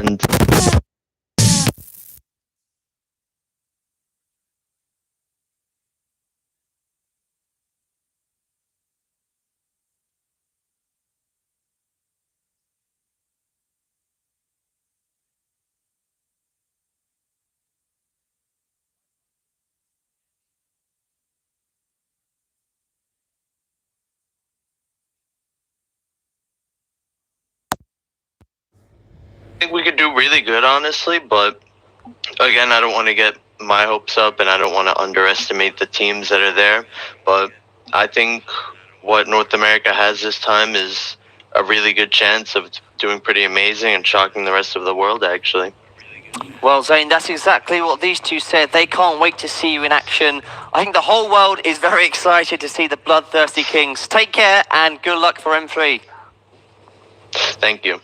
and I think we could do really good, honestly, but again, I don't want to get my hopes up and I don't want to underestimate the teams that are there. But I think what North America has this time is a really good chance of doing pretty amazing and shocking the rest of the world, actually. Well, Zane, that's exactly what these two said. They can't wait to see you in action. I think the whole world is very excited to see the Bloodthirsty Kings. Take care and good luck for M3. Thank you.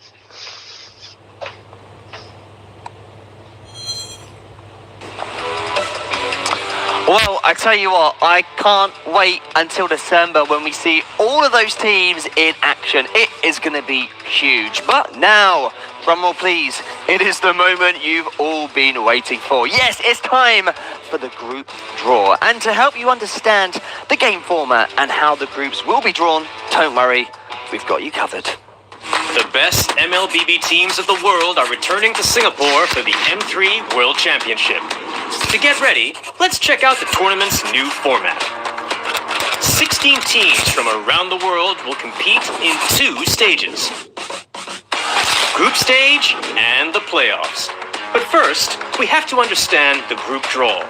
Well, I tell you what, I can't wait until December when we see all of those teams in action. It is going to be huge. But now, drumroll please, it is the moment you've all been waiting for. Yes, it's time for the group draw. And to help you understand the game format and how the groups will be drawn, don't worry, we've got you covered. The best Mlbb teams of the world are returning to Singapore for the M3 World Championship. To get ready, let's check out the tournament's new format. 16 teams from around the world will compete in 2 stages. Group stage and the playoffs. But first, we have to understand the group draw.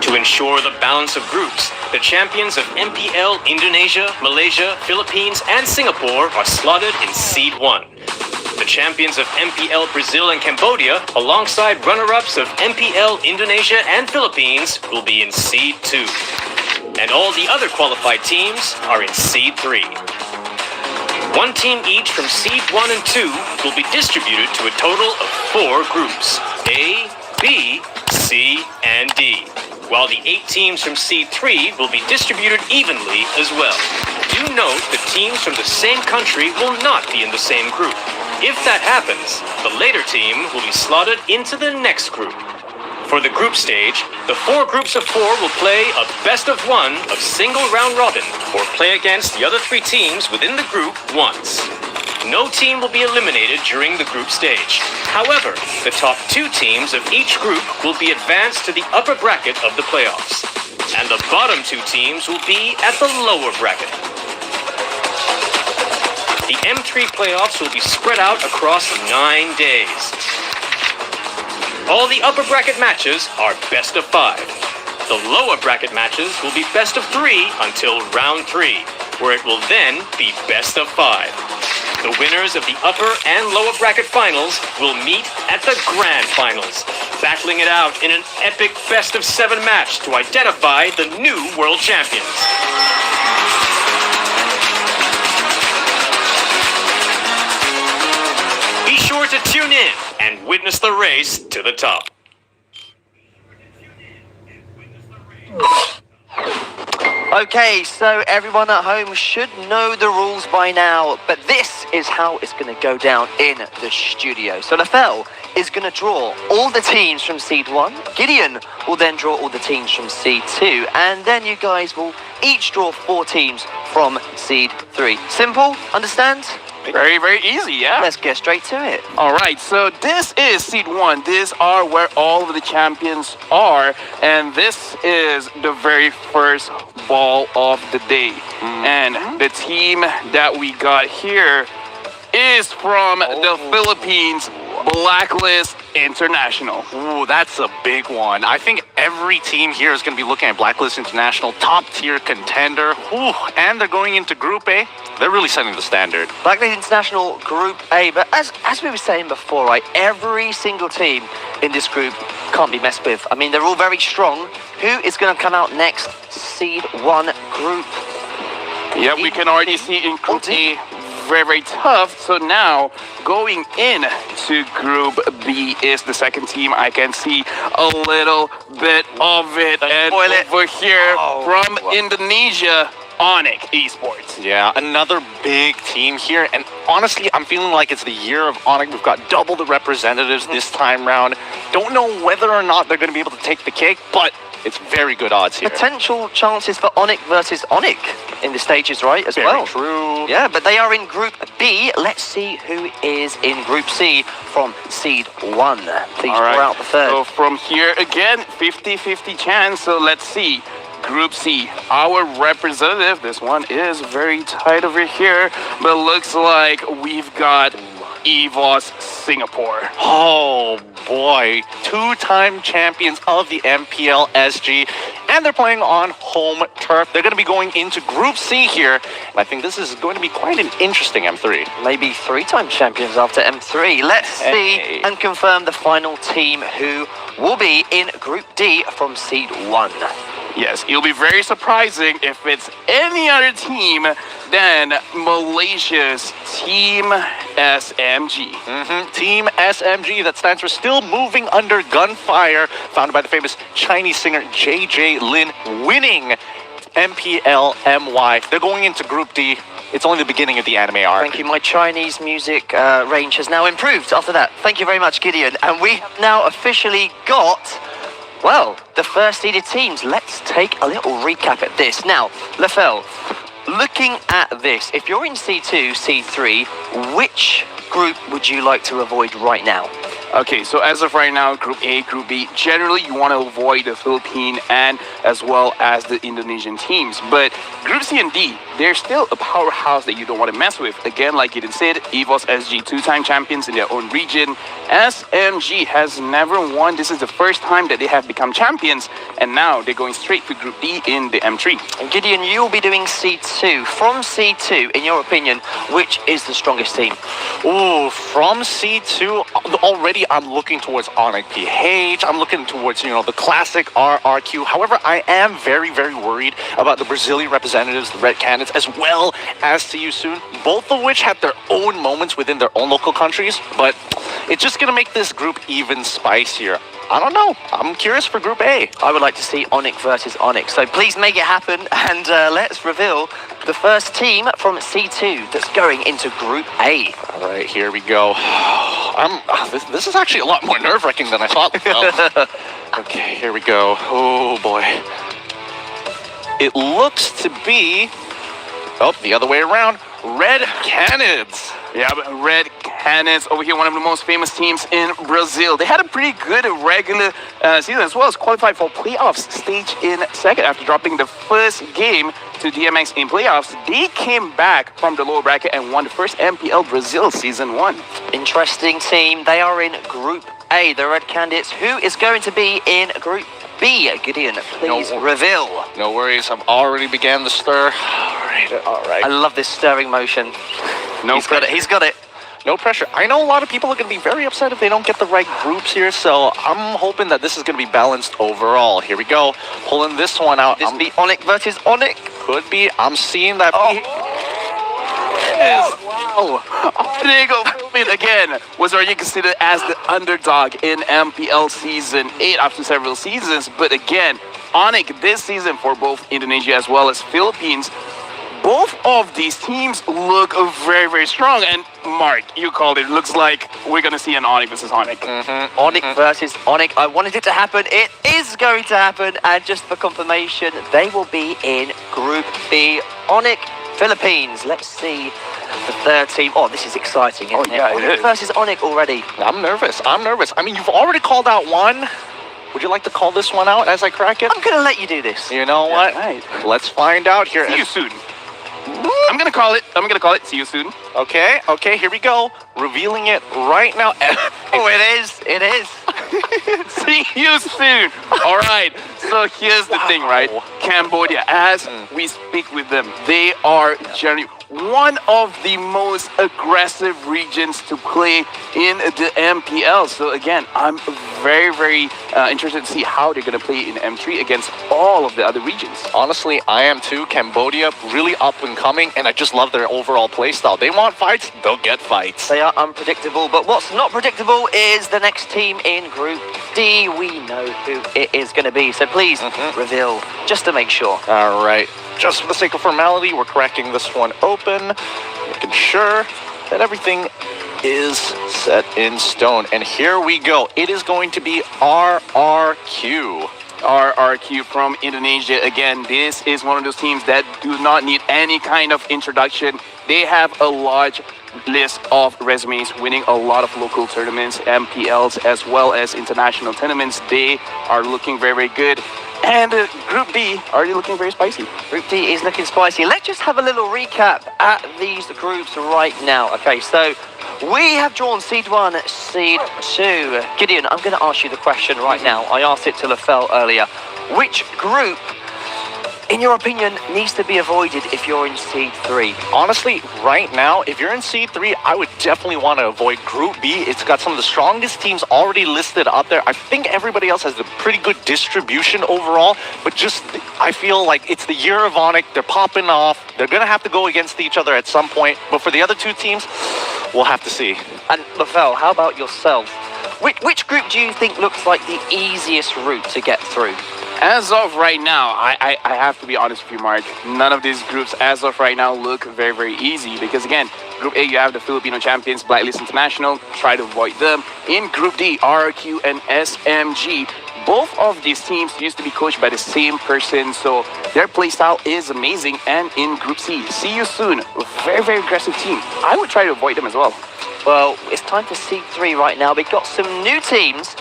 To ensure the balance of groups, the champions of MPL Indonesia, Malaysia, Philippines, and Singapore are slotted in Seed 1. The champions of MPL Brazil and Cambodia, alongside runner-ups of MPL Indonesia and Philippines, will be in Seed 2. And all the other qualified teams are in Seed 3. 1 team each from Seed 1 and 2 will be distributed to a total of 4 groups, A, B, C, and D, while the 8 teams from Seed 3 will be distributed evenly as well. Do note that teams from the same country will not be in the same group. If that happens, the later team will be slotted into the next group. For the group stage, the 4 groups of 4 will play a best-of-1 of single round robin, or play against the other 3 teams within the group once. No team will be eliminated during the group stage. However, the top 2 teams of each group will be advanced to the upper bracket of the playoffs, and the bottom 2 teams will be at the lower bracket. The M3 playoffs will be spread out across 9 days. All the upper bracket matches are best of 5. The lower bracket matches will be best of 3 until round 3, where it will then be best of 5. The winners of the upper and lower bracket finals will meet at the grand finals, battling it out in an epic best of 7 match to identify the new world champions. Be sure to tune in and witness the race to the top. Okay, so everyone at home should know the rules by now, but this is how it's going to go down in the studio. So Lafell is going to draw all the teams from Seed 1, Gideon will then draw all the teams from Seed 2, and then you guys will each draw 4 teams from Seed 3. Simple? Understand? Very, very easy, yeah. Let's get straight to it. All right, so this is Seed 1. These are where all of the champions are, and this is the very first ball of the day. And the team that we got here is from the Philippines, Blacklist International. Ooh, that's a big one. I think every team here is going to be looking at Blacklist International, top-tier contender. Ooh, and they're going into Group A. They're really setting the standard. Blacklist International Group A, but as we were saying before, right, every single team in this group can't be messed with. I mean, they're all very strong. Who is going to come out next? Seed 1 group. Yeah, we can already see in Group A, very, very tough. So now, going in to Group B is the second team. I can see a little bit of it. And over here from Indonesia, Onyx Esports. Yeah, another big team here, and honestly, I'm feeling like it's the year of Onyx. We've got double the representatives this time round. Don't know whether or not they're going to be able to take the cake, but it's very good odds here. Potential chances for Onyx versus Onyx in the stages, right, as well. True. Yeah, but they are in Group B. Let's see who is in Group C from Seed 1. Please All right. draw out the third. So from here again, 50-50 chance. So let's see. Group C, our representative. This one is very tight over here, but looks like we've got EVOS Singapore. Oh boy, two-time champions of the MPL SG, and they're playing on home turf. They're going to be going into Group C here, and I think this is going to be quite an interesting M3. Maybe three-time champions after M3. Let's see and confirm the final team who will be in Group D from Seed 1. Yes, it'll be very surprising if it's any other team than Malaysia's Team SMG. Team SMG, that stands for Still Moving Under Gunfire, founded by the famous Chinese singer JJ Lin, winning MPL MY. They're going into Group D. It's only the beginning of the anime arc. Thank you. My Chinese music range has now improved after that. Thank you very much, Gideon. And we have now officially got, well, the first seeded teams. Let's take a little recap at this. Now, Lefel, looking at this, if you're in C2, C3, which group would you like to avoid right now? Okay, so as of right now, Group A, Group B, generally you want to avoid the Philippine and as well as the Indonesian teams. But Group C and D, they're still a powerhouse that you don't want to mess with. Again, like Gideon said, EVOS SG, two-time champions in their own region. SMG has never won. This is the first time that they have become champions. And now they're going straight to Group D in the M3. And Gideon, you'll be doing C2. From C2, in your opinion, which is the strongest team? Ooh, from C2, already I'm looking towards Onyx PH. I'm looking towards, the classic RRQ. However, I am very, very worried about the Brazilian representatives, the Red Canids, as well as Siu Soon, both of which have their own moments within their own local countries. But it's just going to make this group even spicier. I don't know. I'm curious for Group A. I would like to see Onyx versus Onyx. So please make it happen, and let's reveal the first team from C2 that's going into Group A. All right, here we go. This is actually a lot more nerve-wracking than I thought. Okay, here we go. Oh boy. It looks to be, the other way around. Red Canids. Yeah, but Red Canids over here, one of the most famous teams in Brazil. They had a pretty good regular season as well as qualified for playoffs stage in second after dropping the first game to DMX in playoffs. They came back from the lower bracket and won the first MPL Brazil Season 1. Interesting team. They are in Group A, the Red Canids. Who is going to be in Group B? Gideon, please reveal. No worries, I've already began the stir. All right. I love this stirring motion. He's got it. No pressure. I know a lot of people are going to be very upset if they don't get the right groups here, so I'm hoping that this is going to be balanced overall. Here we go. Pulling this one out. This be Onyx versus Onyx. Could be. I'm seeing that. Wow. Onyx again was already considered as the underdog in MPL Season 8 after several seasons. But again, Onyx this season for both Indonesia as well as Philippines, both of these teams look very, very strong. And Mark, you called it. Looks like we're going to see an Onyx versus Onyx. Onyx versus Onyx. I wanted it to happen. It is going to happen. And just for confirmation, they will be in Group B. Onyx, Philippines. Let's see the third team. Oh, this is exciting, isn't it? Yeah, it Onyx is. versus Onyx already. I'm nervous. I mean, you've already called out one. Would you like to call this one out as I crack it? I'm going to let you do this. You know what? Right. Let's find out here. See you soon. I'm going to call it. See you soon. Okay, here we go. Revealing it right now. Oh, it is. It is. See you soon. All right. So here's the thing, right? Cambodia, as we speak with them, they are generally one of the most aggressive regions to play in the MPL. So again, I'm very, very interested to see how they're going to play in M3 against all of the other regions. Honestly, I am too. Cambodia, really up and coming, and I just love their overall play style. They want fights, they'll get fights. They are unpredictable, but what's not predictable is the next team in Group D, we know who it is going to be. So please reveal, just to make sure. All right. Just for the sake of formality, we're cracking this one open, making sure that everything is set in stone. And here we go. It is going to be RRQ. RRQ from Indonesia. Again, this is one of those teams that do not need any kind of introduction. They have a large list of resumes, winning a lot of local tournaments, MPLs, as well as international tournaments. They are looking very, very good. And Group D, are you looking very spicy? Group D is looking spicy. Let's just have a little recap at these groups right now. Okay, so we have drawn Seed 1, Seed 2. Gideon, I'm going to ask you the question right now. I asked it to Lafell earlier. Which group, in your opinion, needs to be avoided if you're in Seed 3? Honestly, right now, if you're in Seed 3, I would definitely want to avoid Group B. It's got some of the strongest teams already listed up there. I think everybody else has a pretty good distribution overall, but just, I feel like it's the year of Onyx. They're popping off. They're going to have to go against each other at some point, but for the other two teams, we'll have to see. And Lafell, how about yourself? Which group do you think looks like the easiest route to get through? As of right now, I have to be honest with you, Mark. None of these groups, as of right now, look very, very easy. Because again, Group A, you have the Filipino champions, Blacklist International. Try to avoid them. In Group D, RRQ and SMG. Both of these teams used to be coached by the same person, so their playstyle is amazing. And in Group C, see you soon. Very, very aggressive team. I would try to avoid them as well. Well, it's time for Seed 3 right now. We've got some new teams,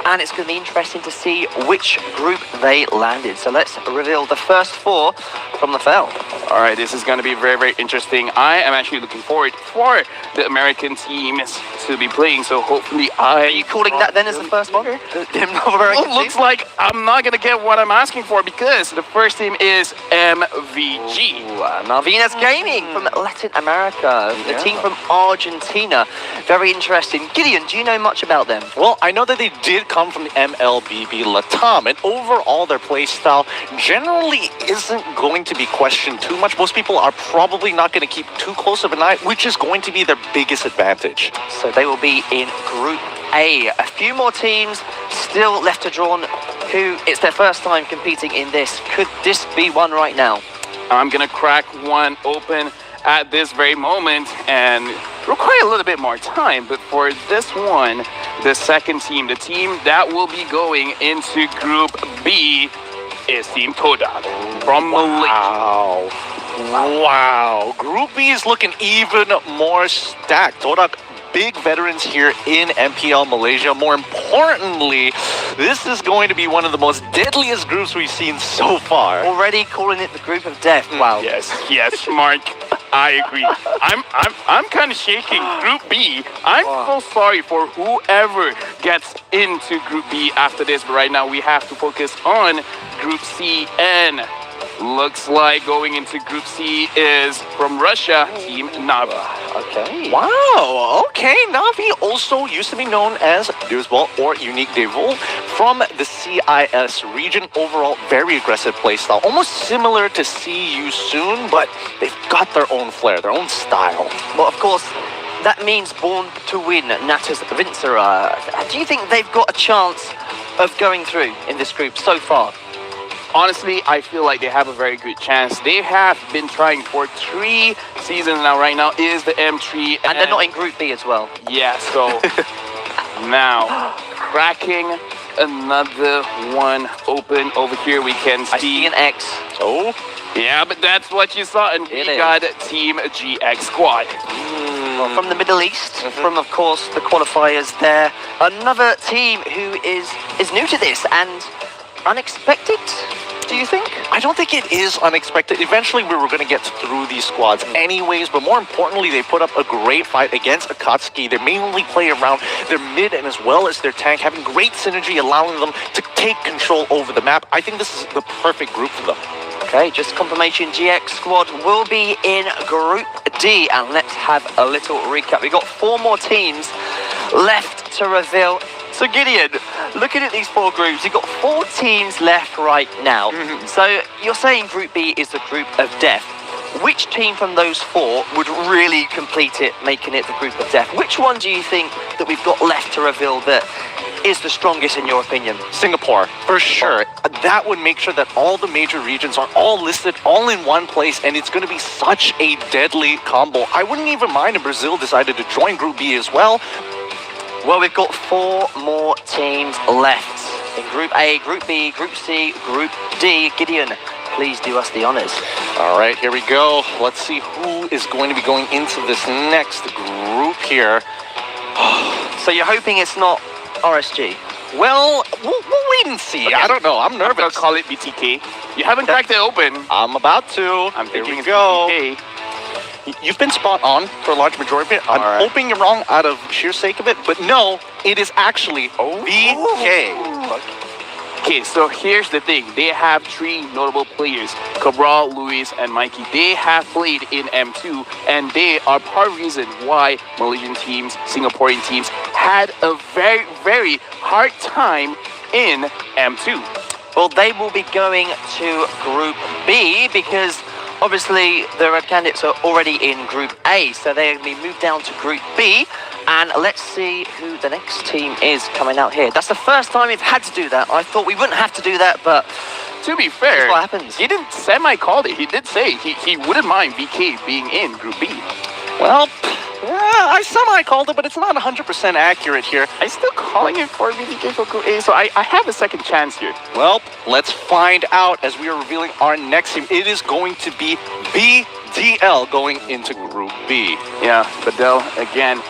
and it's going to be interesting to see which group they landed. So let's reveal the first 4 from Lafell. All right, this is going to be very, very interesting. I am actually looking forward for the American teams to be playing, so hopefully Are you calling that then as the first one? Well, looks like I'm not going to get what I'm asking for because the first team is MVG. Malvinas Gaming from Latin America. The team from Argentina. Very interesting. Gideon, do you know much about them? Well, I know that they did come from the Mlbb Latam, and overall their play style generally isn't going to be questioned too much. Most people are probably not going to keep too close of an eye, which is going to be their biggest advantage. So they will be in Group A. A few more teams still left to draw, who it's their first time competing in this. Could this be one right now? I'm going to crack one open at this very moment and require a little bit more time, but for this one, the second team, the team that will be going into Group B is Team Kodak from Malaysia. Wow. Group B is looking even more stacked. Todak, big veterans here in MPL Malaysia. More importantly, this is going to be one of the most deadliest groups we've seen so far. Already calling it the group of death. Wow. Yes, Mark. I agree. I'm kind of shaking. Group B. I'm so sorry for whoever gets into Group B after this, but right now we have to focus on Group C. And looks like going into Group C is from Russia, Team Navi. Okay. Wow, okay. Navi also used to be known as Dewsball or Unique Devil from the CIS region. Overall, very aggressive playstyle. Almost similar to See You Soon, but they've got their own flair, their own style. Well, of course, that means Born to Win, Natas Vincera. Do you think they've got a chance of going through in this group so far? Honestly, I feel like they have a very good chance. They have been trying for 3 seasons now. Right now is the M3. And they're not in Group B as well. Yeah, so now cracking another one open over here. We can I see see an X. Oh, yeah, but that's what you saw. And we is. got Team GX Squad. Well, from the Middle East, from, of course, the qualifiers there. Another team who is new to this and unexpected, do you think? I don't think it is unexpected. Eventually, we were going to get through these squads anyways, but more importantly, they put up a great fight against Akatsuki. They mainly play around their mid and as well as their tank, having great synergy, allowing them to take control over the map. I think this is the perfect group for them. Okay, just confirmation, GX Squad will be in Group D, and let's have a little recap. We've got 4 more teams left to reveal. So Gideon, looking at these 4 groups, you've got 4 teams left right now. So you're saying Group B is the group of death. Which team from those 4 would really complete it, making it the group of death? Which one do you think that we've got left to reveal that is the strongest in your opinion? Singapore, for sure. That would make sure that all the major regions are all listed all in one place, and it's going to be such a deadly combo. I wouldn't even mind if Brazil decided to join Group B as well. Well, we've got 4 more teams left in Group A, Group B, Group C, Group D. Gideon, please do us the honors. All right, here we go. Let's see who is going to be going into this next group here. So you're hoping it's not RSG? Well, we'll wait and see. Okay. I don't know. I'm I'm gonna nervous. call it BTK. You haven't cracked it open. I'm about to. I'm Here thinking we it's go. BTK. You've been spot on for a large majority of it. I'm All right. hoping you're wrong out of sheer sake of it, but no, it is actually BK. Okay, so here's the thing. They have 3 notable players, Cabral, Luis, and Mikey. They have played in M2, and they are part of the reason why Malaysian teams, Singaporean teams, had a very, very hard time in M2. Well, they will be going to Group B because obviously the candidates are already in Group A, so they're going to be moved down to Group B. And let's see who the next team is coming out here. That's the first time we've had to do that. I thought we wouldn't have to do that, but To be fair, That's what happens. he didn't semi-called it. He did say he wouldn't mind BK being in Group B. Well, yeah, I semi-called it, but it's not 100% accurate here. I'm still calling it for BTK for Group A, so I have a second chance here. Well, let's find out as we are revealing our next team. It is going to be BDL going into Group B. Yeah, Badell, again,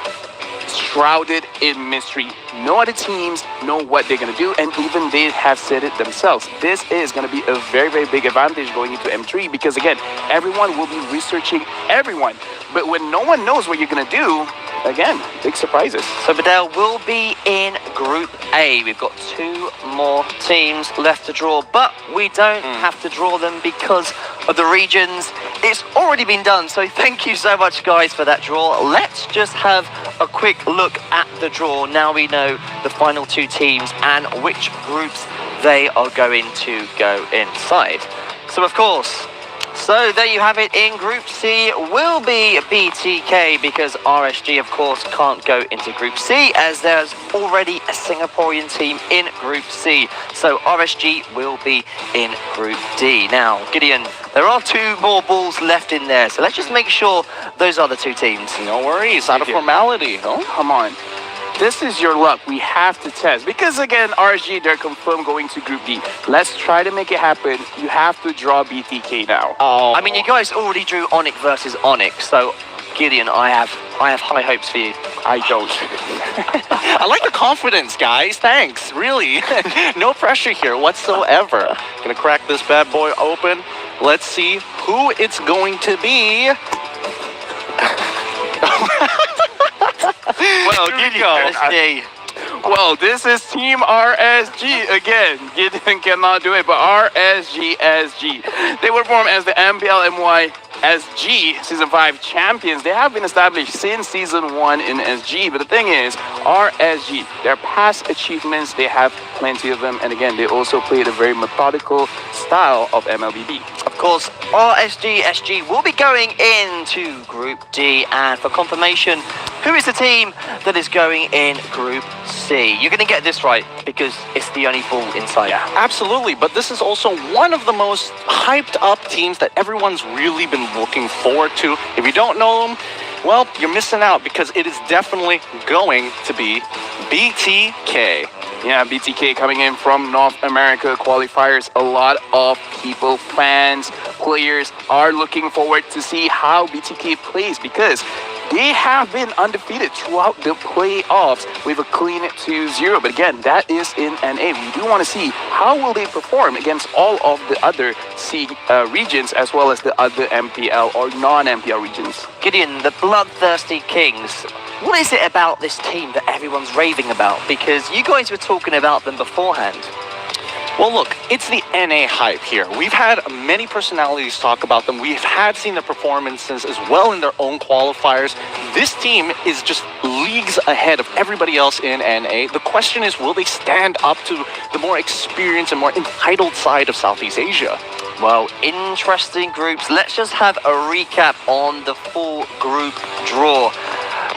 shrouded in mystery. No other teams know what they're going to do, and even they have said it themselves. This is going to be a very, very big advantage going into M3 because, again, everyone will be researching everyone. But when no one knows what you're going to do, again, big surprises. So Badell will be in Group A. We've got 2 more teams left to draw, but we don't have to draw them because of the regions. It's already been done, so thank you so much, guys, for that draw. Let's just have a quick look at the draw. Now we know the final 2 teams and which groups they are going to go inside. So, of course, so there you have it. In Group C will be BTK because RSG, of course, can't go into Group C as there's already a Singaporean team in Group C. So RSG will be in Group D. Now, Gideon, there are 2 more balls left in there, so let's just make sure those are the 2 teams. No worries, out of formality. Oh, come on. This is your luck. We have to test. Because, again, RSG, they're confirmed going to Group D. Let's try to make it happen. You have to draw BTK now. Oh, I mean, you guys already drew Onyx versus Onyx, so Gideon, I have high hopes for you. I don't. I like the confidence, guys. Thanks, really. No pressure here whatsoever. Gonna crack this bad boy open. Let's see who it's going to be. Well, Gideon. RSG. Well, this is Team RSG again. Gideon cannot do it, but RSG SG. They were formed as the MPL SG Season 5 champions. They have been established since Season 1 in SG, but the thing is, RSG, their past achievements, they have plenty of them, and again, they also played a very methodical style of MLBB. Of course, RSG SG will be going into Group D, and for confirmation, who is the team that is going in Group C? You're going to get this right because it's the only ball inside. Yeah, absolutely. But this is also one of the most hyped up teams that everyone's really been looking forward to. If you don't know them, well, you're missing out because it is definitely going to be BTK. Yeah, BTK coming in from North America qualifiers. A lot of people, fans, players are looking forward to see how BTK plays because they have been undefeated throughout the playoffs with a clean 2-0. But again, that is in NA. We do want to see how will they perform against all of the other C regions as well as the other MPL or non-MPL regions. Gideon, the Bloodthirsty Kings. What is it about this team that everyone's raving about? Because you guys were talking about them beforehand. Well, look, it's the NA hype here. We've had many personalities talk about them. We've seen their performances as well in their own qualifiers. This team is just leagues ahead of everybody else in NA. The question is, will they stand up to the more experienced and more entitled side of Southeast Asia? Well, interesting groups. Let's just have a recap on the full group draw.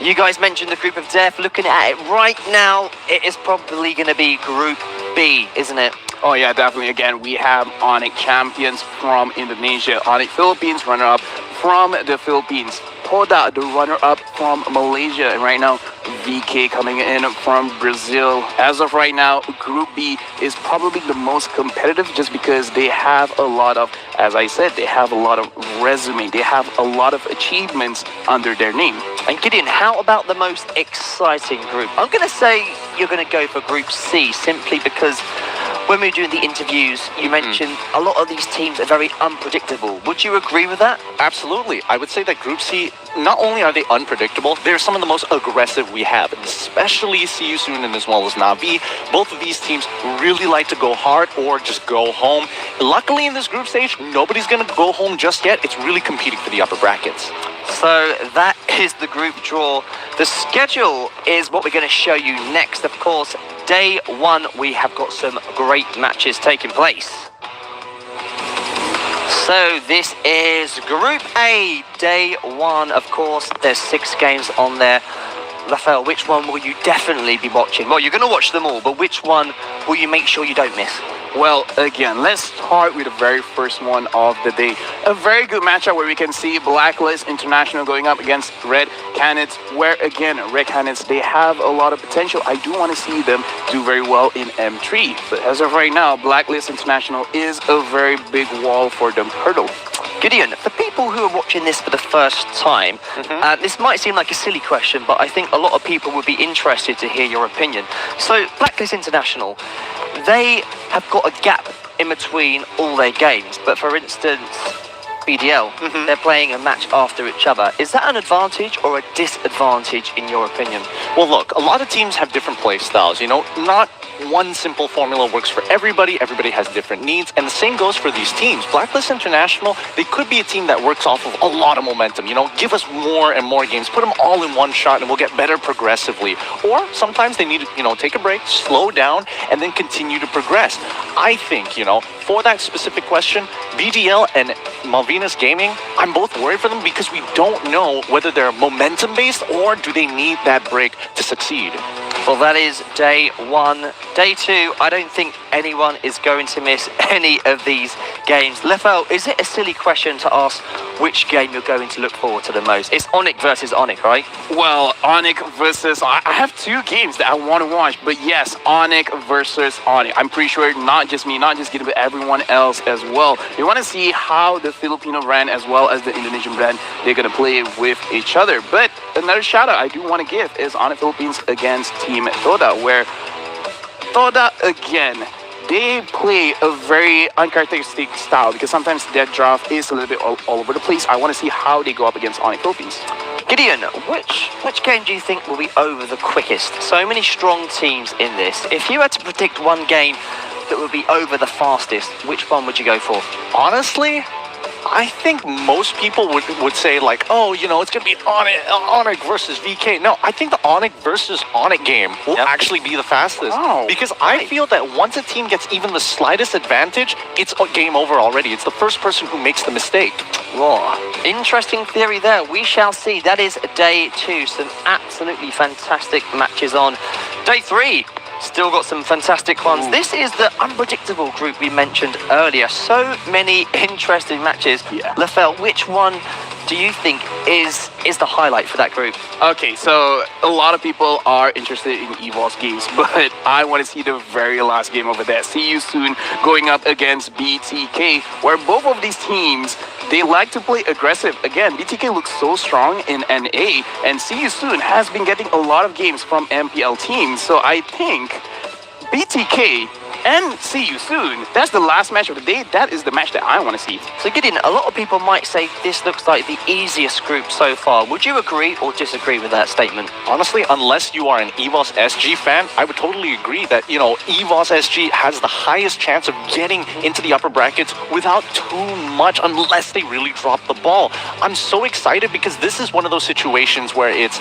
You guys mentioned the group of death. Looking at it right now, it is probably going to be Group B, isn't it? Oh yeah, definitely. Again, we have Onyx champions from Indonesia, Onyx Philippines runner-up from the Philippines, Toda the runner-up from Malaysia, and right now VK coming in from Brazil. As of right now, Group B is probably the most competitive just because they have a lot of, as I said, they have a lot of resume, they have a lot of achievements under their name. And Gideon, how about the most exciting group? I'm going to say you're going to go for Group C simply because when we were doing the interviews, you mentioned a lot of these teams are very unpredictable. Would you agree with that? Absolutely. I would say that Group C, not only are they unpredictable, they're some of the most aggressive we have, especially CU Soon and as well as Na'Vi. Both of these teams really like to go hard or just go home. Luckily in this group stage, nobody's going to go home just yet. It's really competing for the upper brackets. So that is the group draw. The schedule is what we're going to show you next. Of course, day one, we have got some great matches taking place. So this is Group A, day one. Of course, there's 6 games on there. Rafael, which one will you definitely be watching? Well, you're going to watch them all, but which one will you make sure you don't miss? Well, again, let's start with the very first one of the day. A very good matchup where we can see Blacklist International going up against Red Canids, where again, Red Canids, they have a lot of potential. I do want to see them do very well in M3. But as of right now, Blacklist International is a very big wall for them hurdle. Gideon, for people who are watching this for the first time, this might seem like a silly question, but I think a lot of people would be interested to hear your opinion. So, Blacklist International, they have got a gap in between all their games, but for instance, BDL, they're playing a match after each other. Is that an advantage or a disadvantage in your opinion? Well, look, a lot of teams have different play styles, you know, not one simple formula works for everybody. Everybody has different needs, and the same goes for these teams. Blacklist International, they could be a team that works off of a lot of momentum, you know, give us more and more games, put them all in one shot, and we'll get better progressively. Or sometimes they need to, you know, take a break, slow down, and then continue to progress. I think, you know, for that specific question, BDL and Malvinas Gaming, I'm both worried for them because we don't know whether they're momentum-based or do they need that break to succeed. Well, that is day one. Day two, I don't think anyone is going to miss any of these games. Lefel, is it a silly question to ask which game you're going to look forward to the most? It's Onyx versus Onyx, right? Well, Onyx versus... I have 2 games that I want to watch, but yes, Onyx versus Onyx. I'm pretty sure not just me, not just Gideon, but everyone else as well. They want to see how the Filipino brand as well as the Indonesian brand, they're going to play with each other. But another shout out I do want to give is Onyx Philippines against Team Toda, where Toda, again, they play a very uncharacteristic style because sometimes their draft is a little bit all over the place. I want to see how they go up against Onyx Philippines. Gideon, which game do you think will be over the quickest? So many strong teams in this. If you had to predict one game that would be over the fastest, which one would you go for? Honestly, I think most people would say like, oh, you know, it's going to be Onyx versus VK. No, I think the Onyx versus Onyx game will actually be the fastest. Oh, because I feel that once a team gets even the slightest advantage, it's a game over already. It's the first person who makes the mistake. Whoa. Interesting theory there. We shall see. That is day two. Some absolutely fantastic matches on. Day three. Still got some fantastic ones. This is the unpredictable group we mentioned earlier. So many interesting matches. Yeah. Lefel, which one do you think is the highlight for that group? Okay, so a lot of people are interested in EVOS games, but I want to see the very last game over there. See you soon going up against BTK, where both of these teams, they like to play aggressive. Again, BTK looks so strong in NA, and See You Soon has been getting a lot of games from MPL teams. So I think BTK and See You Soon, that's the last match of the day. That is the match that I want to see. So Gideon, a lot of people might say this looks like the easiest group so far. Would you agree or disagree with that statement? Honestly, unless you are an EVOS SG fan, I would totally agree that, you know, EVOS SG has the highest chance of getting into the upper brackets without too much, unless they really drop the ball. I'm so excited because this is one of those situations where it's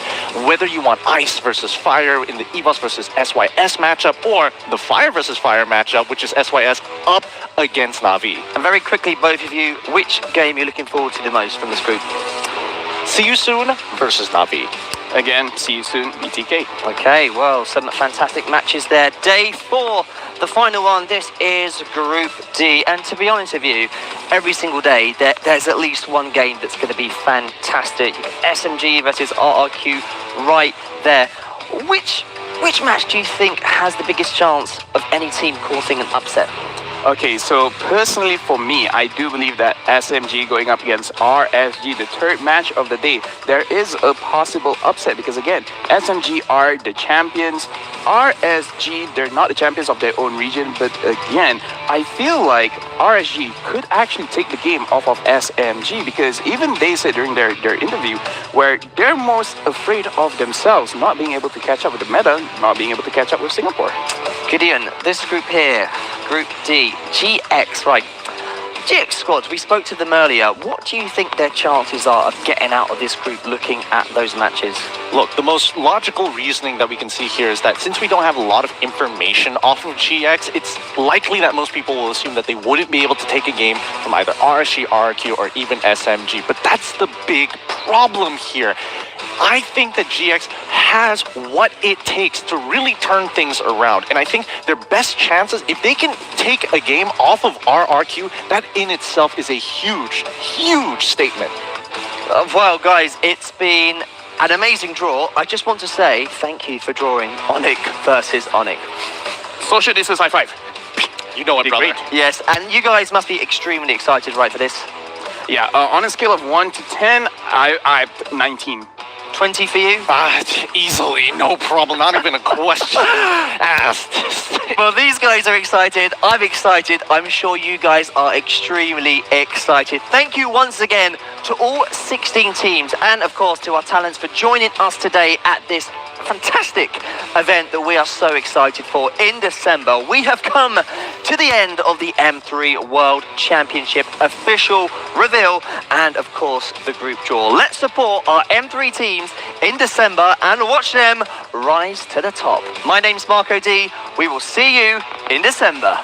whether you want Ice versus Fire in the EVOS versus SYS matchup, or the Fire versus Fire matchup, which is SYS up against Na'Vi. And very quickly, both of you, which game you're looking forward to the most from this group? See You Soon versus Na'Vi. Again, see you soon, BTK. Okay, well, some fantastic matches there. Day 4, the final one. This is Group D. And to be honest with you, every single day there's at least one game that's going to be fantastic. SMG versus RRQ right there. Which match do you think has the biggest chance of any team causing an upset? Okay, so personally for me, I do believe that SMG going up against RSG, the third match of the day, there is a possible upset because again, SMG are the champions, RSG, they're not the champions of their own region, but again, I feel like RSG could actually take the game off of SMG because even they said during their interview where they're most afraid of themselves, not being able to catch up with the meta, not being able to catch up with Singapore. Gideon, this group here, Group D, GX, right. GX squad, we spoke to them earlier. What do you think their chances are of getting out of this group looking at those matches? Look, the most logical reasoning that we can see here is that since we don't have a lot of information off of GX, it's likely that most people will assume that they wouldn't be able to take a game from either RSG, RRQ, or even SMG. But that's the big problem here. I think that GX has what it takes to really turn things around. And I think their best chances, if they can take a game off of RRQ, that in itself is a huge, huge statement. Well, guys, it's been an amazing draw. I just want to say thank you for drawing Onyx versus Onyx. Social distance high five. You know it, brother. Yes, and you guys must be extremely excited, right, for this? Yeah, on a scale of 1 to 10, I 19. 20 for you? Easily, no problem, not even a question asked. Well, these guys are excited. I'm excited. I'm sure you guys are extremely excited. Thank you once again to all 16 teams and, of course, to our talents for joining us today at this fantastic event that we are so excited for in December. We have come to the end of the M3 World Championship official reveal and, of course, the group draw. Let's support our M3 teams in December and watch them rise to the top. My name's Marco D. We will see you in December.